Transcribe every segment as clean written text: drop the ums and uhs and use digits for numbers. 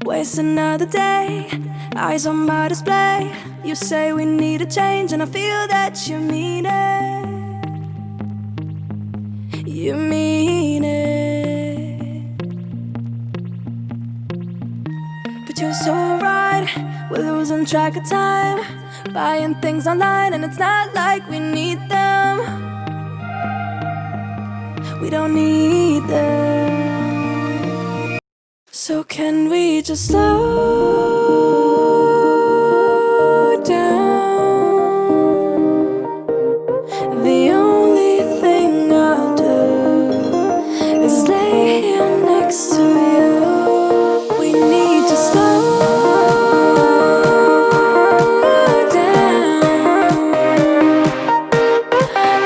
Waste another day, eyes on my display. You say we need a change, and I feel that you mean it. You mean it. But you're so right, we're losing track of time, buying things online, and it's not like we need them. We don't need them. So can we just slow down? The only thing I'll do is lay here next to you. We need to slow down.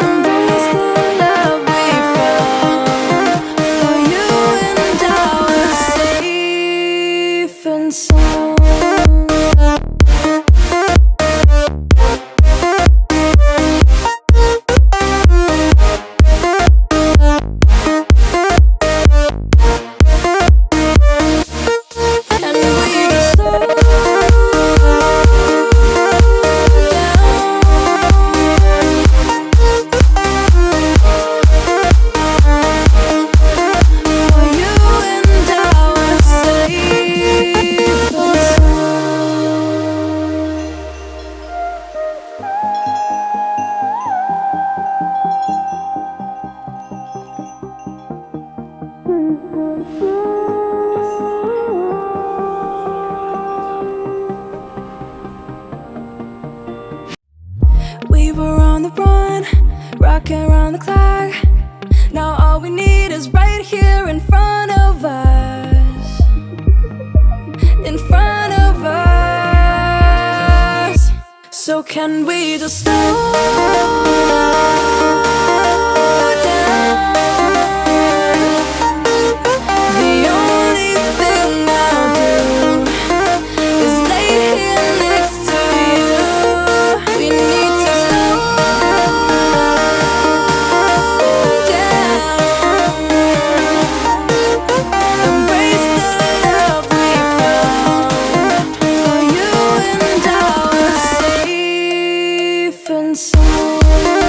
Embrace the love we found. For you and I are safe and sound. And we just slow down. For you and I are safe and We were on the run, rocking around the clock. Now all we need is right here in front of us. In front of us. So can we just slow down? The only thing I'll do is lay here next to you. We need to slow down. Embrace the love we found. For you and I are safe and sound.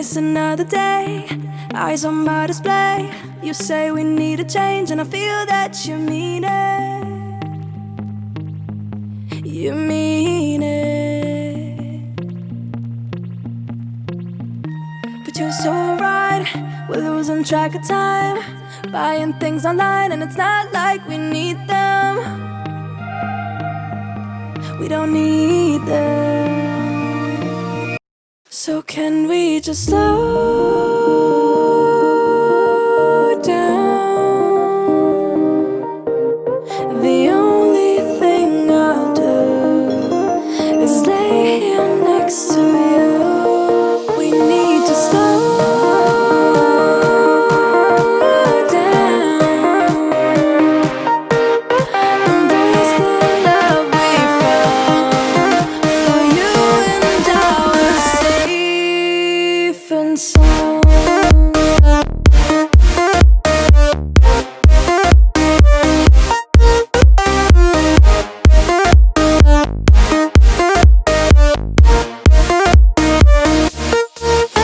It's another day, eyes on my display. You say we need a change, and I feel that you mean it. You mean it. But you're so right, we're losing track of time, buying things online, and it's not like we need them. We don't need them. So can we just slow down? The only thing I'll do is lay here next to you. We need to slow down. Embrace the love we found. For you and I were safe and sound.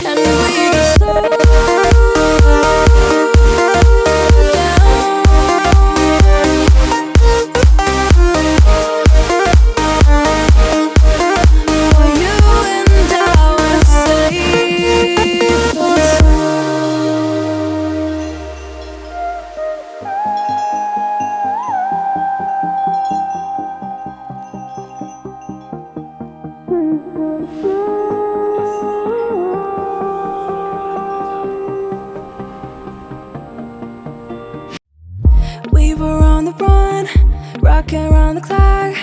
And we just slow down. For you and I were safe and We were on the run, rocking around the clock.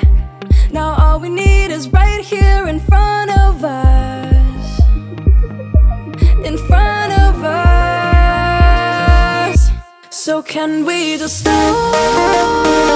Now all we need is right here in front of us. In front of us. So can we just slow